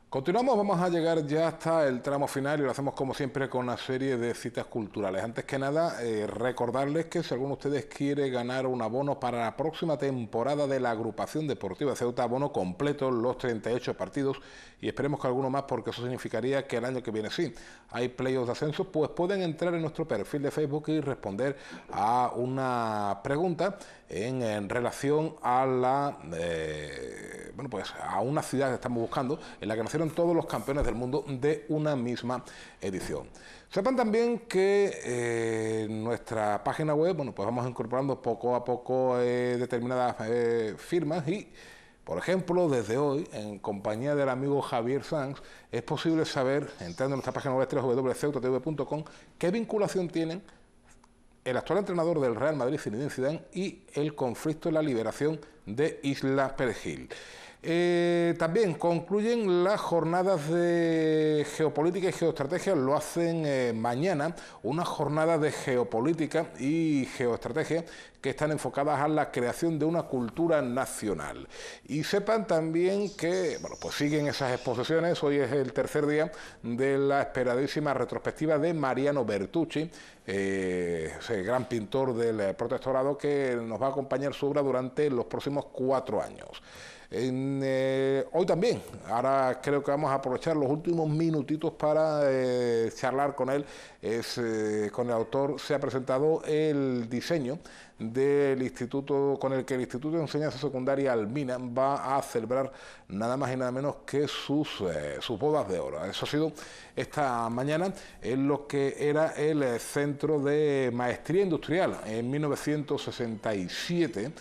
Continuamos, vamos a llegar ya hasta el tramo final y lo hacemos como siempre con una serie de citas culturales. Antes que nada, recordarles que si alguno de ustedes quiere ganar un abono para la próxima temporada de la Agrupación Deportiva Ceuta, abono completo, los 38 partidos, y esperemos que alguno más, porque eso significaría que el año que viene sí hay playoffs de ascenso, pues pueden entrar en nuestro perfil de Facebook y responder a una pregunta en relación a la a una ciudad que estamos buscando, en la que nacieron todos los campeones del mundo de una misma edición. Sepan también que en nuestra página web, pues vamos incorporando poco a poco determinadas firmas y, por ejemplo, desde hoy, en compañía del amigo Javier Sanz, es posible saber, entrando en nuestra página web www.ceutatv.com, qué vinculación tienen el actual entrenador del Real Madrid, Zinedine Zidane, y el conflicto en la liberación de Isla Perejil. También concluyen las jornadas de geopolítica y geoestrategia, lo hacen mañana, unas jornadas de geopolítica y geoestrategia que están enfocadas a la creación de una cultura nacional. Y sepan también que, pues siguen esas exposiciones. Hoy es el tercer día de la esperadísima retrospectiva de Mariano Bertucci, ese gran pintor del protectorado que nos va a acompañar su obra durante los próximos 4 años. Hoy también, ahora creo que vamos a aprovechar los últimos minutitos para charlar con él. Con el autor se ha presentado el diseño del instituto, con el que el Instituto de Enseñanza Secundaria Almina va a celebrar nada más y nada menos que sus bodas de oro. Eso ha sido esta mañana en lo que era el Centro de Maestría Industrial en 1967.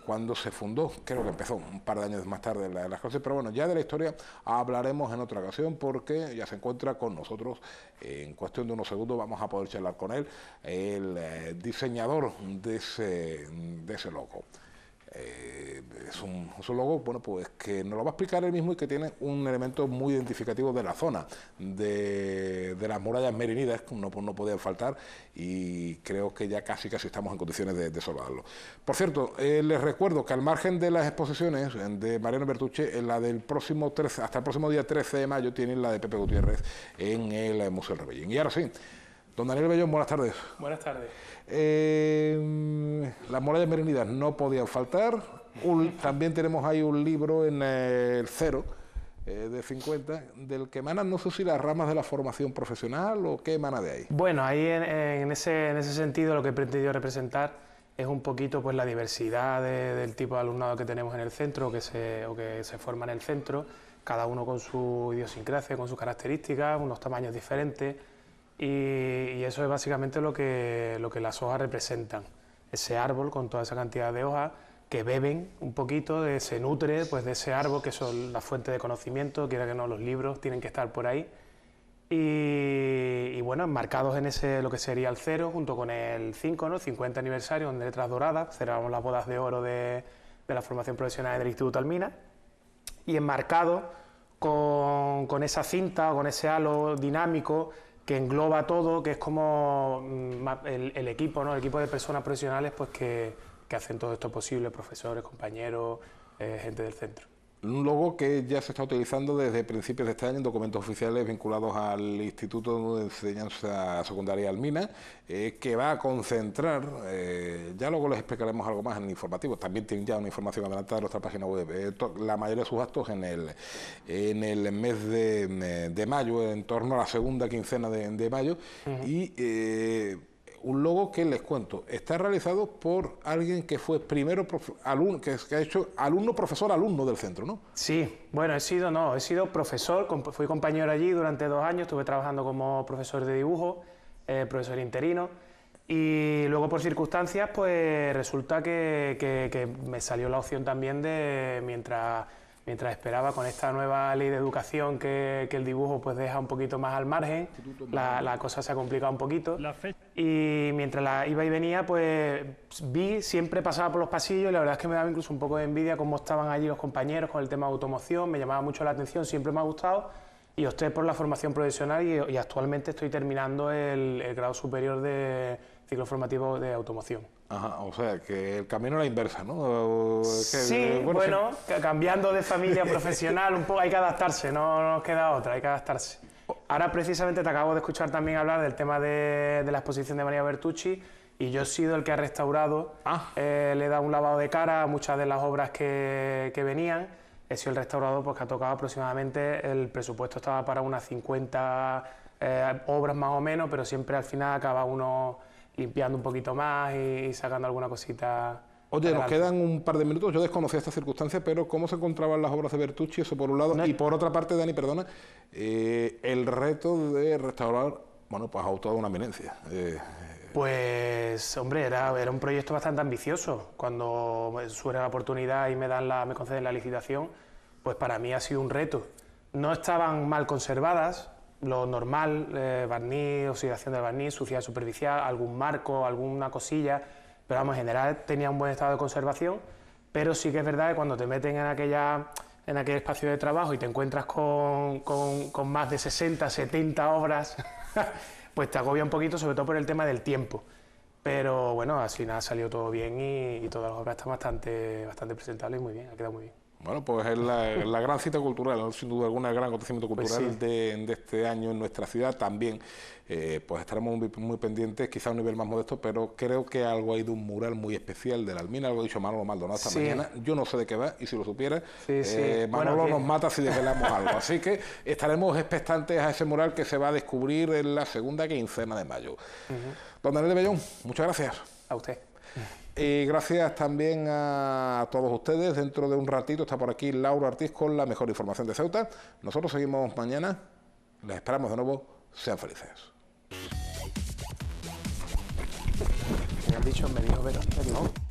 Cuando se fundó, creo que empezó un par de años más tarde las clases, pero bueno, ya de la historia hablaremos en otra ocasión, porque ya se encuentra con nosotros. En cuestión de unos segundos vamos a poder charlar con él, el diseñador de ese logo. Es un logo, pues que nos lo va a explicar él mismo, y que tiene un elemento muy identificativo de la zona de las murallas merinidas, no podían faltar, y creo que ya casi estamos en condiciones de saludarlo. Por cierto, les recuerdo que al margen de las exposiciones de Mariano Bertucci, la del próximo hasta el próximo día 13 de mayo tienen la de Pepe Gutiérrez en el Museo del Rebellín. Y ahora sí, don Daniel Bellón, buenas tardes. Buenas tardes. Las murallas merinidas no podían faltar. También tenemos ahí un libro en el Cero de 50, del que emana, no sé si las ramas de la formación profesional o qué emana de ahí. Bueno, ahí en ese sentido lo que he pretendido representar es un poquito pues la diversidad del tipo de alumnado que tenemos en el centro, o que se forma en el centro, cada uno con su idiosincrasia, con sus características, unos tamaños diferentes. Y eso es básicamente lo que las hojas representan, ese árbol con toda esa cantidad de hojas que beben un poquito, se nutre pues de ese árbol, que son la fuente de conocimiento, quiera que no, los libros tienen que estar por ahí. Y bueno, enmarcados en lo que sería el 0, junto con el 5, ¿no? El 50 aniversario, donde Letras Doradas, celebramos las bodas de oro de la formación profesional del Instituto Almina, y enmarcado con esa cinta, o con ese halo dinámico que engloba todo, que es como el equipo, ¿no? El equipo de personas profesionales pues que hacen todo esto posible, profesores, compañeros, gente del centro. Un logo que ya se está utilizando desde principios de este año en documentos oficiales vinculados al Instituto de Enseñanza Secundaria Almina, que va a concentrar, ya luego les explicaremos algo más en el informativo, también tienen ya una información adelantada en nuestra página web, la mayoría de sus actos en el mes de mayo, en torno a la segunda quincena de mayo, y un logo que, les cuento, está realizado por alguien que fue primero alumno, que ha hecho alumno del centro, ¿no? Sí, bueno, he sido profesor, fui compañero allí durante 2 años, estuve trabajando como profesor de dibujo, profesor interino, y luego por circunstancias pues resulta que me salió la opción también de, mientras esperaba con esta nueva ley de educación que el dibujo pues deja un poquito más al margen, la cosa se ha complicado un poquito, y mientras iba y venía pues siempre pasaba por los pasillos, y la verdad es que me daba incluso un poco de envidia cómo estaban allí los compañeros con el tema de automoción, me llamaba mucho la atención, siempre me ha gustado, y opté por la formación profesional, y actualmente estoy terminando el grado superior de ciclo formativo de automoción. Ajá, o sea, que el camino a la inversa, ¿no? Sí, bueno, cambiando de familia profesional, un poco hay que adaptarse, no nos queda otra, hay que adaptarse. Ahora precisamente te acabo de escuchar también hablar del tema de la exposición de Maria Bertucci, y yo he sido el que ha restaurado, le he dado un lavado de cara a muchas de las obras que venían. He sido el restaurador porque ha tocado aproximadamente, el presupuesto estaba para unas 50 obras más o menos, pero siempre al final acaba uno limpiando un poquito más y sacando alguna cosita. Oye, adelante. nos quedan un par de minutos. Yo desconocía esta circunstancia, pero ¿cómo se encontraban las obras de Bertucci? Eso por un lado. Y por otra parte, Dani, perdona, el reto de restaurar, bueno, pues a toda una eminencia. Pues, hombre, era un proyecto bastante ambicioso. Cuando me surge la oportunidad y me conceden la licitación, pues para mí ha sido un reto. No estaban mal conservadas, lo normal, barniz, oxidación del barniz, suciedad superficial, algún marco, alguna cosilla, pero vamos, en general tenía un buen estado de conservación, pero sí que es verdad que cuando te meten en aquel espacio de trabajo y te encuentras con más de 60, 70 obras, pues te agobia un poquito, sobre todo por el tema del tiempo. Pero bueno, al final ha salido todo bien y todas las obras están bastante presentables y muy bien, ha quedado muy bien. Bueno, pues es la gran cita cultural, sin duda alguna, el gran acontecimiento cultural Pues sí. de este año en nuestra ciudad. También pues estaremos muy pendientes, quizá a un nivel más modesto, pero creo que algo hay de un mural muy especial de la Almina, algo ha dicho Manolo Maldonado esta mañana. Yo no sé de qué va, y si lo supiera, Manolo nos mata si desvelamos algo. Así que estaremos expectantes a ese mural que se va a descubrir en la segunda quincena de mayo. Don Daniel de Bellón, muchas gracias. A usted. Y gracias también a todos ustedes. Dentro de un ratito está por aquí Laura Ortiz con la mejor información de Ceuta. Nosotros seguimos mañana. Les esperamos de nuevo. Sean felices. Me han dicho, me dijo Verónica que no.